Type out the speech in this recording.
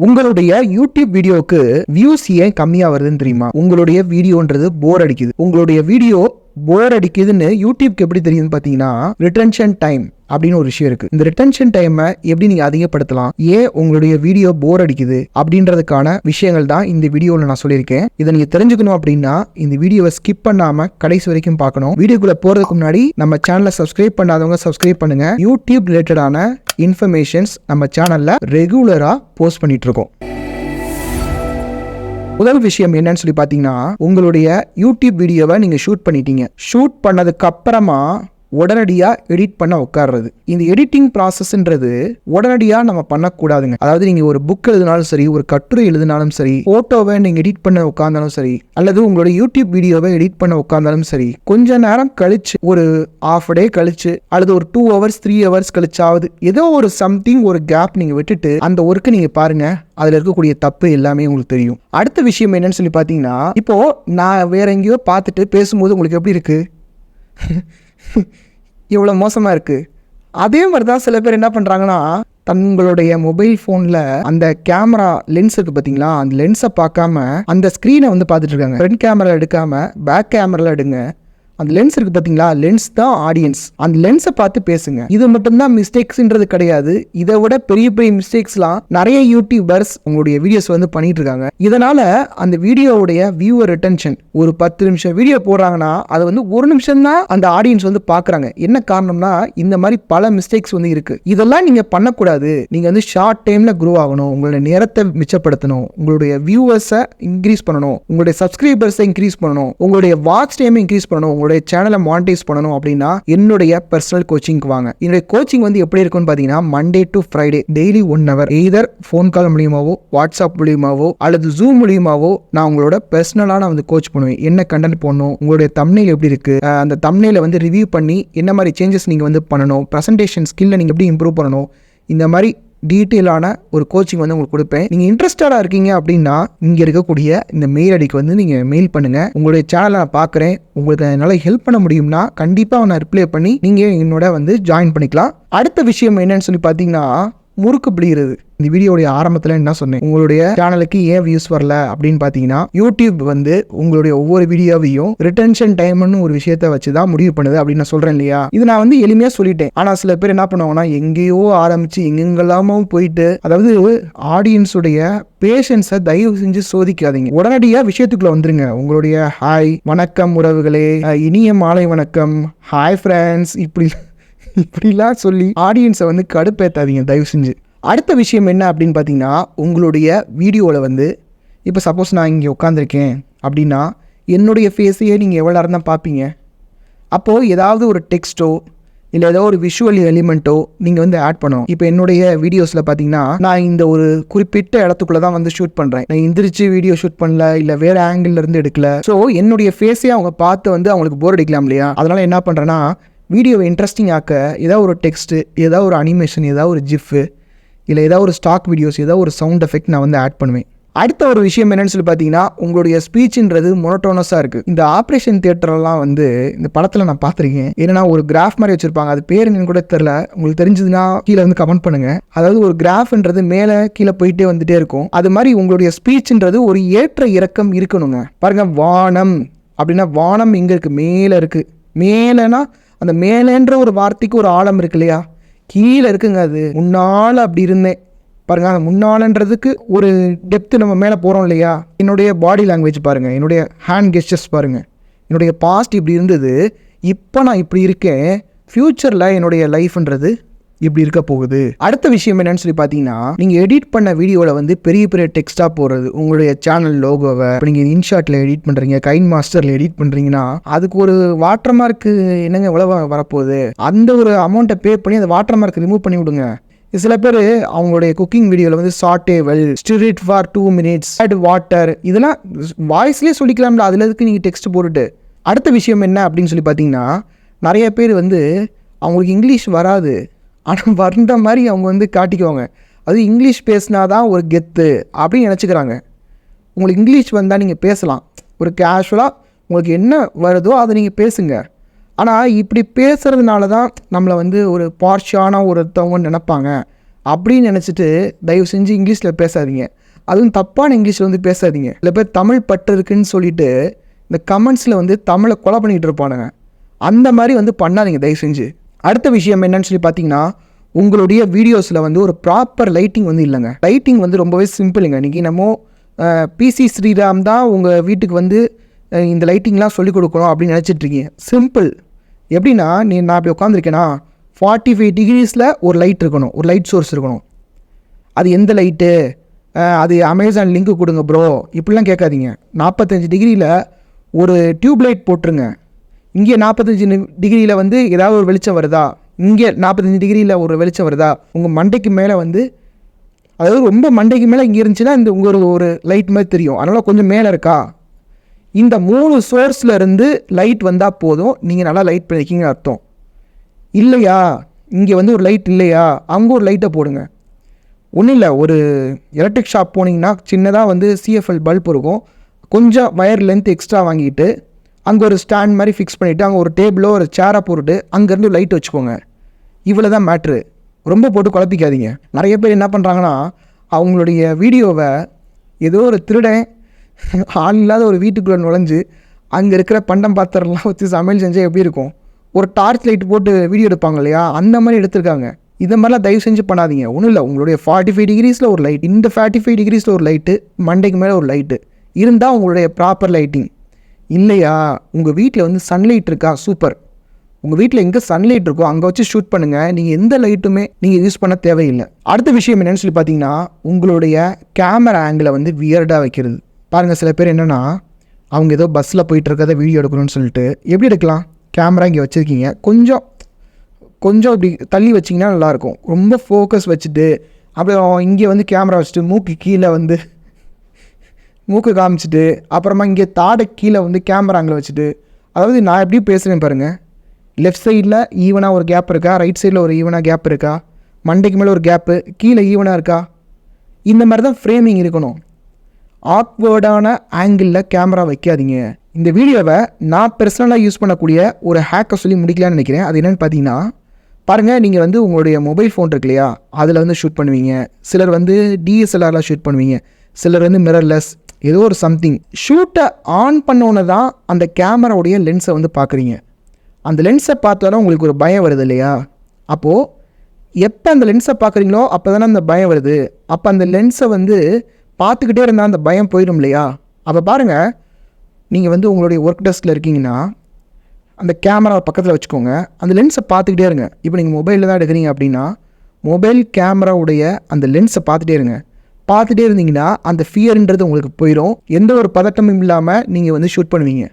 உங்களுடைய யூடியூப் வீடியோக்கு வியூஸ் ஏன் கம்மியா வருதுன்னு தெரியுமா? உங்களுடைய வீடியோன்றது போர் அடிக்குது. உங்களுடைய வீடியோ போர் அடிக்குதுன்னு யூடியூப்க்கு எப்படி தெரியுதுன்னு பார்த்தீங்கன்னா, ரிட்டன்ஷன் டைம் அப்படின்னு ஒரு விஷயம் இருக்கு. இந்த ரிட்டன்ஷன் டைமை எப்படி நீங்க அதிகப்படுத்தலாம், ஏன் உங்களுடைய வீடியோ போர் அடிக்குது அப்படின்றதுக்கான விஷயங்கள் தான் இந்த வீடியோவில் நான் சொல்லியிருக்கேன். இதை நீங்க தெரிஞ்சுக்கணும் அப்படின்னா இந்த வீடியோவை ஸ்கிப் பண்ணாம கடைசி வரைக்கும் பார்க்கணும். வீடியோக்குள்ள போறதுக்கு முன்னாடி நம்ம சேனலை சப்ஸ்கிரைப் பண்ணாதவங்க சப்ஸ்கிரைப் பண்ணுங்க. யூடியூப் ரிலேட்டடான இன்ஃபர்மேஷன்ஸ் நம்ம சேனல்ல ரெகுலரா போஸ்ட் பண்ணிட்டு இருக்கோம். முதல் விஷயம் என்னன்னு சொல்லி பார்த்தீங்கன்னா, உங்களுடைய யூடியூப் வீடியோவை நீங்கள் ஷூட் பண்ணிட்டீங்க. ஷூட் பண்ணதுக்கு அப்புறமா உடனடியாக எடிட் பண்ண உட்கார்றது. இந்த எடிட்டிங் ப்ராசஸ்ன்றது உடனடியாக நம்ம பண்ணக்கூடாதுங்க. அதாவது நீங்கள் ஒரு புக் எழுதினாலும் சரி, ஒரு கட்டுரை எழுதினாலும் சரி, ஃபோட்டோவை நீங்கள் எடிட் பண்ண உட்கார்ந்தாலும் சரி, அல்லது உங்களோட யூடியூப் வீடியோவை எடிட் பண்ண உட்கார்ந்தாலும் சரி, கொஞ்ச நேரம் கழிச்சு, ஒரு ஹாஃப் டே கழிச்சு, அல்லது ஒரு 2 hours 3 hours கழிச்சாவது ஏதோ ஒரு சம்திங் ஒரு கேப் நீங்கள் விட்டுட்டு அந்த ஒர்க்கை நீங்கள் பாருங்க. அதில் இருக்கக்கூடிய தப்பு எல்லாமே உங்களுக்கு தெரியும். அடுத்த விஷயம் என்னன்னு சொல்லி பார்த்தீங்கன்னா, இப்போ நான் வேற எங்கேயோ பார்த்துட்டு பேசும்போது உங்களுக்கு எப்படி இருக்கு? இவ்வளோ மோசமாக இருக்குது. அதே மாதிரி தான் சில பேர் என்ன பண்ணுறாங்கன்னா, தங்களுடைய மொபைல் ஃபோனில் அந்த கேமரா லென்ஸ் இருக்குது பார்த்தீங்களா, அந்த லென்ஸை பார்க்காம அந்த ஸ்க்ரீனை வந்து பார்த்துட்டு இருக்காங்க. ஃப்ரண்ட் கேமரா எடுக்காமல் பேக் கேமராவில் எடுங்க. அந்த லென்ஸ் இருக்குது பார்த்தீங்களா, லென்ஸ் தான் ஆடியன்ஸ். அந்த லென்ஸை பார்த்து பேசுங்க. இது மட்டும்தான் மிஸ்டேக்ஸ்ன்றது கிடையாது. இதை விட பெரிய பெரிய மிஸ்டேக்ஸ்லாம் நிறைய யூடியூபர்ஸ் உங்களுடைய வீடியோஸ் வந்து பண்ணிட்டு இருக்காங்க. இதனால அந்த வீடியோவுடைய வியூவர் ரிட்டன்ஷன், ஒரு 10 நிமிஷம் வீடியோ போடுறாங்கன்னா அது வந்து 1 நிமிஷம் தான் அந்த ஆடியன்ஸ் வந்து பார்க்குறாங்க. என்ன காரணம்னா, இந்த மாதிரி பல மிஸ்டேக்ஸ் வந்து இருக்கு. இதெல்லாம் நீங்க பண்ணக்கூடாது. நீங்க வந்து ஷார்ட் டைம்ல க்ரோ ஆகணும், உங்களுடைய நேரத்தை மிச்சப்படுத்தணும், உங்களுடைய வியூவர்ஸை இன்க்ரீஸ் பண்ணணும், உங்களுடைய சப்ஸ்கிரைபர்ஸை இன்க்ரீஸ் பண்ணணும், உங்களுடைய வாட்ச் டைமை இன்க்ரீஸ் பண்ணணும், உங்களுடைய சேனலை மானிட்டைஸ் பண்ணணும் அப்படின்னா என்னுடைய பர்சனல் கோச்சிங்க்கு வாங்க. என்னுடைய கோச்சிங் வந்து எப்படி இருக்கும்னு பார்த்தீங்கன்னா, Monday to Friday daily 1 hour either phone call மூலியமாவோ, வாட்ஸ்அப் மூலியமாவோ அல்லது ஜூம் மூலியமாவோ நான் உங்களோட பர்சனலாக நான் வந்து கோச் பண்ணுவேன். என்ன கண்டென்ட் போடணும், உங்களுடைய தம்ப்நெயில் எப்படி இருக்கு, அந்த தம்ப்நெயிலை வந்து ரிவ்யூ பண்ணி என்ன மாதிரி சேஞ்சஸ் நீங்கள் வந்து பண்ணணும், ப்ரெசன்டேஷன் ஸ்கில்லை நீங்கள் எப்படி இம்ப்ரூவ் பண்ணணும், இந்த மாதிரி டீட்டெயிலான ஒரு கோச்சிங் வந்து உங்களுக்கு கொடுப்பேன். நீங்கள் இன்ட்ரெஸ்டடாக இருக்கீங்க அப்படின்னா இங்கே இருக்கக்கூடிய இந்த மெயில் ஐடிக்கு வந்து நீங்கள் மெயில் பண்ணுங்கள். உங்களுடைய சேனலை நான் பார்க்குறேன், உங்களுக்கு என்னால் ஹெல்ப் பண்ண முடியும்னா கண்டிப்பாக நான் ரிப்ளை பண்ணி நீங்கள் என்னோட வந்து ஜாயின் பண்ணிக்கலாம். அடுத்த விஷயம் என்னன்னு சொல்லி பார்த்தீங்கன்னா, முறுக்கு பிடிக்கிறது. இந்த வீடியோடைய ஆரம்பத்தில் என்ன சொன்னேன், உங்களுடைய சேனலுக்கு ஏன் வியூஸ் வரல அப்படின்னு பார்த்தீங்கன்னா, யூடியூப் வந்து உங்களுடைய ஒவ்வொரு வீடியோவையும் ரிட்டன்ஷன் டைம்னு ஒரு விஷயத்த வச்சு தான் முடிவு பண்ணுது அப்படின்னு நான் சொல்கிறேன் இல்லையா. இது நான் வந்து எளிமையாக சொல்லிட்டேன். ஆனால் சில பேர் என்ன பண்ணுவாங்கன்னா, எங்கேயோ ஆரம்பித்து எங்கெங்கெல்லாமோ போயிட்டு, அதாவது ஆடியன்ஸுடைய பேஷன்ஸை தயவு செஞ்சு சோதிக்காதீங்க. உடனடியாக விஷயத்துக்குள்ள வந்துருங்க. உங்களுடைய ஹாய் வணக்கம் உறவுகளே, இனிய மாலை வணக்கம், ஹாய் ஃப்ரெண்ட்ஸ், இப்படிலாம் சொல்லி ஆடியன்ஸை வந்து கடுப்பேற்றாதீங்க தயவு செஞ்சு. அடுத்த விஷயம் என்ன அப்படின்னு பார்த்தீங்கன்னா, உங்களுடைய வீடியோவில் வந்து இப்போ சப்போஸ் நான் இங்கே உட்காந்துருக்கேன் அப்படின்னா என்னுடைய ஃபேஸையே நீங்கள் எவ்வளோ நேரம் தான் பார்ப்பீங்க. அப்போது ஏதாவது ஒரு டெக்ஸ்ட்டோ இல்லை ஏதோ ஒரு விஷுவல் எலிமெண்ட்டோ நீங்கள் வந்து ஆட் பண்ணணும். இப்போ என்னுடைய வீடியோஸில் பார்த்தீங்கன்னா, நான் இந்த ஒரு குறிப்பிட்ட இடத்துக்குள்ளே தான் வந்து ஷூட் பண்ணுறேன். நான் எந்திரிச்சு வீடியோ ஷூட் பண்ணல, இல்லை வேறு ஆங்கிள்லேருந்து எடுக்கல. ஸோ என்னுடைய ஃபேஸே அவங்க பார்த்து வந்து அவங்களுக்கு போர் அடிக்கலாம் இல்லையா. அதனால் என்ன பண்ணுறேன்னா, வீடியோவை இன்ட்ரெஸ்டிங் ஆக்க ஏதாவது ஒரு டெக்ஸ்ட்டு, ஏதாவது ஒரு அனிமேஷன், ஏதாவது ஒரு ஜிஃப்பு, இல்லை ஏதாவது ஒரு ஸ்டாக் வீடியோஸ், ஏதாவது ஒரு சவுண்ட் எஃபெக்ட் நான் வந்து ஆட் பண்ணுவேன். அடுத்த ஒரு விஷயம் என்னன்னு சொல்லி பார்த்தீங்கன்னா, உங்களுடைய ஸ்பீச்சுன்றது மோனோட்டோனஸாக இருக்குது. இந்த ஆப்ரேஷன் தியேட்டர்லாம் வந்து இந்த படத்தில் நான் பார்த்துருக்கேன். ஏன்னா ஒரு கிராஃப் மாதிரி வச்சுருப்பாங்க, அது பேர் என்னன்னு கூட தெரில. உங்களுக்கு தெரிஞ்சதுன்னா கீழே வந்து கமெண்ட் பண்ணுங்கள். அதாவது ஒரு கிராஃப்ன்றது மேலே கீழே போயிட்டே வந்துட்டே இருக்கும். அது மாதிரி உங்களுடைய ஸ்பீச்சுன்றது ஒரு ஏற்ற இறக்கம் இருக்கணுங்க. பாருங்கள், வானம் அப்படின்னா வானம் எங்கே இருக்குது? மேலே இருக்குது. மேலேனா அந்த மேலேன்ற ஒரு வார்த்தைக்கு ஒரு ஆழம் இருக்கு இல்லையா, கீழே இருக்குங்க. அது முன்னால் அப்படி இருந்தேன் பாருங்கள், அந்த முன்னாலன்றதுக்கு ஒரு டெப்த்து நம்ம மேலே போகிறோம் இல்லையா. என்னுடைய பாடி லாங்குவேஜ் பாருங்கள், என்னுடைய ஹேண்ட் கெஸ்டர்ஸ் பாருங்கள், என்னுடைய பாஸ்ட் இப்படி இருந்தது, இப்போ நான் இப்படி இருக்கேன், ஃப்யூச்சரில் என்னுடைய லைஃப்ன்றது இப்படி இருக்க போகுது. அடுத்த விஷயம் என்னன்னு சொல்லி பார்த்தீங்கன்னா, நீங்கள் எடிட் பண்ண வீடியோவில் வந்து பெரிய பெரிய டெக்ஸ்ட்டாக போடுறது. உங்களுடைய சேனல் லோகோவை இப்போ நீங்கள் இன்ஷாட்டில் எடிட் பண்ணுறீங்க, கைன் மாஸ்டரில் எடிட் பண்ணுறீங்கன்னா அதுக்கு ஒரு வாட்டர் மார்க்கு என்னங்க எவ்வளோ வரப்போகுது, அந்த ஒரு அமௌண்ட்டை பே பண்ணி அந்த வாட்டர் மார்க் ரிமூவ் பண்ணி விடுங்க. சில பேர் அவங்களுடைய குக்கிங் வீடியோவில் வந்து sauté well, stir it for 2 minutes, add water, இதெல்லாம் வாய்ஸ்லேயே சொல்லிக்கலாம்ல, அதில் எதுக்கு நீங்கள் டெக்ஸ்ட் போட்டுட்டு. அடுத்த விஷயம் என்ன அப்படின்னு சொல்லி பார்த்தீங்கன்னா, நிறைய பேர் வந்து அவங்களுக்கு இங்கிலீஷ் வராது, ஆனால் வந்த மாதிரி அவங்க வந்து காட்டிக்குவாங்க. அது இங்கிலீஷ் பேசினா தான் ஒரு கெத்து அப்படின்னு நினச்சிக்கிறாங்க. உங்களுக்கு இங்கிலீஷ் வந்தால் நீங்கள் பேசலாம், ஒரு கேஷுவலாக உங்களுக்கு என்ன வருதோ அதை நீங்கள் பேசுங்க. ஆனால் இப்படி பேசுகிறதுனால தான் நம்மளை வந்து ஒரு பார்ஷியான ஒருத்தவங்க நினைப்பாங்க அப்படின்னு நினச்சிட்டு தயவு செஞ்சு இங்கிலீஷில் பேசாதீங்க. அதுவும் தப்பான இங்கிலீஷில் வந்து பேசாதீங்க. சில பேர் தமிழ் பற்று இருக்குன்னு சொல்லிட்டு இந்த கமெண்ட்ஸில் வந்து தமிழை கொலை பண்ணிகிட்டு இருப்பானுங்க. அந்த மாதிரி வந்து பண்ணாதீங்க தயவு செஞ்சு. அடுத்த விஷயம் என்னன்னு சொல்லி பார்த்தீங்கன்னா, உங்களுடைய வீடியோஸில் வந்து ஒரு ப்ராப்பர் லைட்டிங் வந்து இல்லைங்க. லைட்டிங் வந்து ரொம்பவே சிம்பிளுங்க. இன்றைக்கி நம்ம பிசி ஸ்ரீராம் தான் உங்கள் வீட்டுக்கு வந்து இந்த லைட்டிங்லாம் சொல்லிக் கொடுக்கணும் அப்படின்னு நினச்சிட்ருக்கீங்க. சிம்பிள். எப்படின்னா நான் அப்படி உட்காந்துருக்கேன்னா 45 டிகிரிஸில் ஒரு லைட் இருக்கணும், ஒரு லைட் சோர்ஸ் இருக்கணும். அது எந்த லைட்டு, அது அமேசான் லிங்க்கு கொடுங்க ப்ரோ இப்படிலாம் கேட்காதீங்க. 45 டிகிரியில் ஒரு டியூப் லைட் போட்டுருங்க. இங்கே 45 டிகிரியில் வந்து ஏதாவது ஒரு வெளிச்சம் வருதா, இங்கே 45 டிகிரியில் ஒரு வெளிச்சம் வருதா, உங்கள் மண்டைக்கு மேலே வந்து, அதாவது ரொம்ப மண்டைக்கு மேலே இங்கே இருந்துச்சுன்னா இந்த உங்களுக்கு ஒரு லைட் மாதிரி தெரியும். அதனால் கொஞ்சம் மேலே இருக்கா, இந்த 3 சோர்ஸில் இருந்து லைட் வந்தால் போதும், நீங்கள் நல்லா லைட் பண்ணியிருக்கீங்கன்னு அர்த்தம். இல்லையா, இங்கே வந்து ஒரு லைட் இல்லையா, அங்கே ஒரு லைட்டை போடுங்க. ஒன்றும் இல்லை, ஒரு எலக்ட்ரிக் ஷாப் போனீங்கன்னா சின்னதாக வந்து சிஎஃப்எல் பல்ப் இருக்கும். கொஞ்சம் வயர் லென்த் எக்ஸ்ட்ரா வாங்கிட்டு அங்கே ஒரு ஸ்டாண்ட் மாதிரி ஃபிக்ஸ் பண்ணிவிட்டு அங்கே ஒரு டேபிளோ ஒரு சேராக போட்டுட்டு அங்கேருந்து லைட் வச்சுக்கோங்க. இவ்வளோ தான் மேட்ரு. ரொம்ப போட்டு குழப்பிக்காதீங்க. நிறைய பேர் என்ன பண்ணுறாங்கன்னா, அவங்களுடைய வீடியோவை ஏதோ ஒரு திருடன் ஆள் இல்லாத ஒரு வீட்டுக்குள்ளே நுழைஞ்சு அங்கே இருக்கிற பண்டம் பாத்திரம்லாம் வச்சு சமையல் செஞ்சால் எப்படி இருக்கும், ஒரு டார்ச் லைட் போட்டு வீடியோ எடுப்பாங்க இல்லையா, அந்த மாதிரி எடுத்திருக்காங்க. இதை மாதிரிலாம் தயவு செஞ்சு பண்ணாதீங்க. ஒன்றும் இல்லை, உங்களுடைய 45 டிகிரிஸில் ஒரு லைட், இந்த 45 டிகிரிஸில் ஒரு லைட்டு, மண்டைக்கு மேலே ஒரு லைட்டு இருந்தால் உங்களுடைய ப்ராப்பர் லைட்டிங். இல்லையா, உங்கள் வீட்டில் வந்து சன்லைட் இருக்கா, சூப்பர். உங்கள் வீட்டில் எங்கே சன்லைட் இருக்கோ அங்கே வச்சு ஷூட் பண்ணுங்கள். நீங்கள் எந்த லைட்டுமே நீங்கள் யூஸ் பண்ண தேவையில்லை. அடுத்த விஷயம் என்னென்னு சொல்லி பார்த்தீங்கன்னா, உங்களுடைய கேமரா ஆங்கிளை வந்து வியர்டாக வைக்கிறது. பாருங்கள், சில பேர் என்னென்னா, அவங்க ஏதோ பஸ்ஸில் போயிட்டு இருக்கிறத வீடியோ எடுக்கணும்னு சொல்லிட்டு எப்படி எடுக்கலாம், கேமரா இங்கே வச்சுருக்கீங்க, கொஞ்சம் இப்படி தள்ளி வச்சிங்கன்னா நல்லாயிருக்கும். ரொம்ப ஃபோக்கஸ் வச்சுட்டு அப்புறம் இங்கே வந்து கேமரா வச்சுட்டு மூக்கு கீழே வந்து மூக்கு காமிச்சிட்டு அப்புறமா இங்கே தாடை கீழே வந்து கேமரா அங்கே வச்சுட்டு, அதாவது நான் எப்படி பேசுகிறேன் பாருங்கள், லெஃப்ட் சைடில் ஈவனாக ஒரு கேப் இருக்கா, ரைட் சைடில் ஒரு ஈவனாக கேப் இருக்கா, மண்டைக்கு மேலே ஒரு கேப்பு, கீழே ஈவனாக இருக்கா, இந்த மாதிரி தான் ஃப்ரேமிங் இருக்கணும். ஆக்வர்டான ஆங்கிளில் கேமரா வைக்காதீங்க. இந்த வீடியோவை நான் பர்சனலாக யூஸ் பண்ணக்கூடிய ஒரு ஹேக்கை சொல்லி முடிக்கலான்னு நினைக்கிறேன். அது என்னென்னு பார்த்தீங்கன்னா, பாருங்கள், நீங்கள் வந்து உங்களுடைய மொபைல் ஃபோன் இருக்கு இல்லையா, அதில் வந்து ஷூட் பண்ணுவீங்க. சிலர் வந்து டிஎஸ்எல்ஆரில் ஷூட் பண்ணுவீங்க, சிலர் வந்து மிரர்லெஸ், ஏதோ ஒரு சம்திங். ஷூட்டை ஆன் பண்ணோன்னு தான் அந்த கேமராவுடைய லென்ஸை வந்து பார்க்குறீங்க. அந்த லென்ஸை பார்த்தாலும் உங்களுக்கு ஒரு பயம் வருது இல்லையா. அப்போது எப்போ அந்த லென்ஸை பார்க்குறீங்களோ அப்போ தானே அந்த பயம் வருது. அப்போ அந்த லென்ஸை வந்து பார்த்துக்கிட்டே இருந்தால் அந்த பயம் போயிடும் இல்லையா. அப்போ பாருங்கள், நீங்கள் வந்து உங்களுடைய ஒர்க் டெஸ்கில் இருக்கீங்கன்னா அந்த கேமராவை பக்கத்தில் வச்சுக்கோங்க, அந்த லென்ஸை பார்த்துக்கிட்டே இருங்க. இப்போ நீங்கள் மொபைலில் தான் எடுக்கிறீங்க அப்படின்னா மொபைல் கேமராவுடைய அந்த லென்ஸை பார்த்துட்டே இருந்தீங்கன்னா அந்த ஃபியர்ன்றது உங்களுக்கு போயிடும். எந்த ஒரு பதட்டமும் இல்லாமல் நீங்கள் வந்து ஷூட் பண்ணுவீங்க.